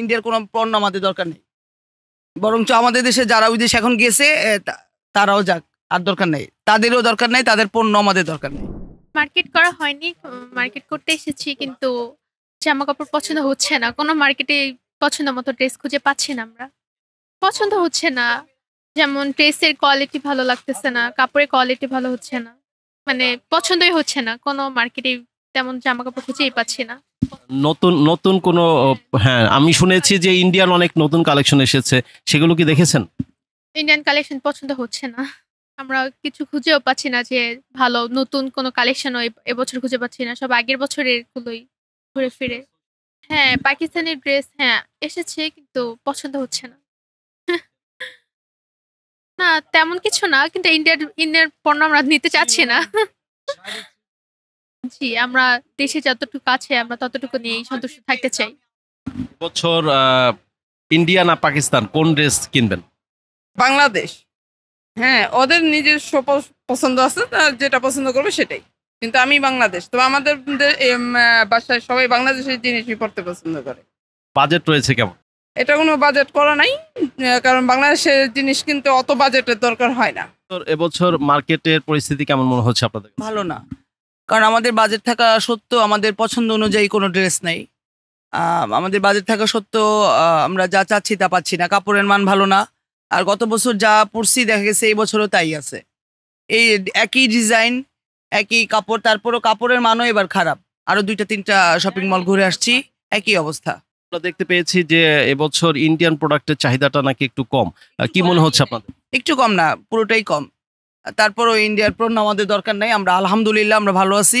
ইন্ডিয়ার কোনো পণ্য আমাদের দরকার নেই। বরঞ্চ আমাদের দেশে যারা ওই দেশে এখন গেছে তারাও যাক, আর দরকার নেই, তাদেরও দরকার নেই, তাদের পণ্য আমাদের দরকার নেই। মার্কেট করা হয়নি, মার্কেট করতে এসেছি, কিন্তু জামা কাপড় পছন্দ হচ্ছে না। কোনো মার্কেটে পছন্দ মতো ড্রেস খুঁজে পাচ্ছি না আমরা, পছন্দ হচ্ছে না। যেমন ড্রেসের কোয়ালিটি ভালো লাগতেছে না, কাপড়ের কোয়ালিটি ভালো হচ্ছে না, মানে পছন্দই হচ্ছে না। কোনো মার্কেটে তেমন জামা কাপড় খুঁজেই পাচ্ছি না। নতুন নতুন কোনো হ্যাঁ, আমি শুনেছি যে ইন্ডিয়ান অনেক নতুন কালেকশন এসেছে, সেগুলো কি দেখেছেন? ইন্ডিয়ান কালেকশন পছন্দ হচ্ছে না, আমরা কিছু খুঁজেও পাচ্ছি না যে ভালো নতুন কোনো কালেকশনও এবছর খুঁজে পাচ্ছি না, সব আগের বছরের গুলোই ঘুরে ফিরে। হ্যাঁ, পাকিস্তানি ড্রেস হ্যাঁ এসেছে, কিন্তু পছন্দ হচ্ছে না। না, তেমন কিছু না, কিন্তু ইন্ডিয়ার পণ্য আমরা নিতে চাচ্ছি না। জি, আমরা দেশে যতটুকু আছে আমরা ততটুকু নিয়েই সন্তুষ্ট থাকতে চাই। বছর ইন্ডিয়া না পাকিস্তান, কোন ড্রেস কিনবেন? বাংলাদেশ। হ্যাঁ, ওদের নিজস্ব পছন্দ আছে, যেটা পছন্দ করবে সেটাই। কিন্তু আমি বাংলাদেশ, তো আমাদের বাসায় সবাই বাংলাদেশের জিনিসই পড়তে পছন্দ করে। বাজেট রয়েছে কেমন? এটা কোনো বাজেট করা নাই, কারণ বাংলাদেশের জিনিস কিন্তু অত বাজেটের দরকার হয় না। তো এবছর মার্কেটের পরিস্থিতি কেমন মনে হচ্ছে আপনাদের? ভালো না, কারণ আমাদের বাজেট থাকা সত্ত্বেও আমাদের পছন্দ অনুযায়ী কোনো ড্রেস নেই। আমাদের বাজেট থাকা সত্ত্বেও আমরা যা চাচ্ছি তা পাচ্ছি না, কাপড়ের মান ভালো না। আর গত বছর যা পরছি দেখা গেছে এই বছরও তাই আছে, এই একই ডিজাইন একই কাপড়, তারপরও কাপড়ের মানও এবার খারাপ। আরো 2-3টা শপিং মল ঘুরে আসছি, একই অবস্থা। আমরা দেখতে পেয়েছি যে এবছর ইন্ডিয়ান প্রোডাক্টের চাহিদাটা নাকি একটু কম, কি মনে হচ্ছে আপনাদের? একটু কম না, পুরোটাই কম। তারপরও ইন্ডিয়ার পণ্য আমাদের দরকার নাই, আমরা আলহামদুলিল্লাহ আমরা ভালো আছি।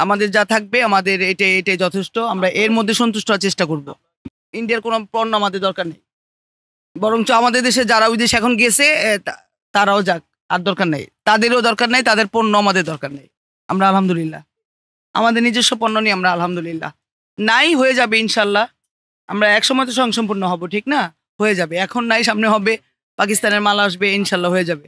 আমাদের যা থাকবে আমাদের এটাই যথেষ্ট, আমরা এর মধ্যে সন্তুষ্ট হওয়ার চেষ্টা করব। ইন্ডিয়ার কোনো পণ্য আমাদের দরকার নেই, বরঞ্চ আমাদের দেশে যারা ওই দেশে এখন গেছে তারাও যাক, আর দরকার নেই, তাদেরও দরকার নেই, তাদের পণ্য আমাদের দরকার নেই। আমরা আলহামদুলিল্লাহ আমাদের নিজস্ব পণ্য নিয়ে আমরা আলহামদুলিল্লাহ। নাই, হয়ে যাবে ইনশাল্লাহ। আমরা একসময় তো স্বয়ংসম্পূর্ণ হব, ঠিক না? হয়ে যাবে, এখন নাই, সামনে হবে। পাকিস্তানের মাল আসবে, ইনশাল্লাহ হয়ে যাবে।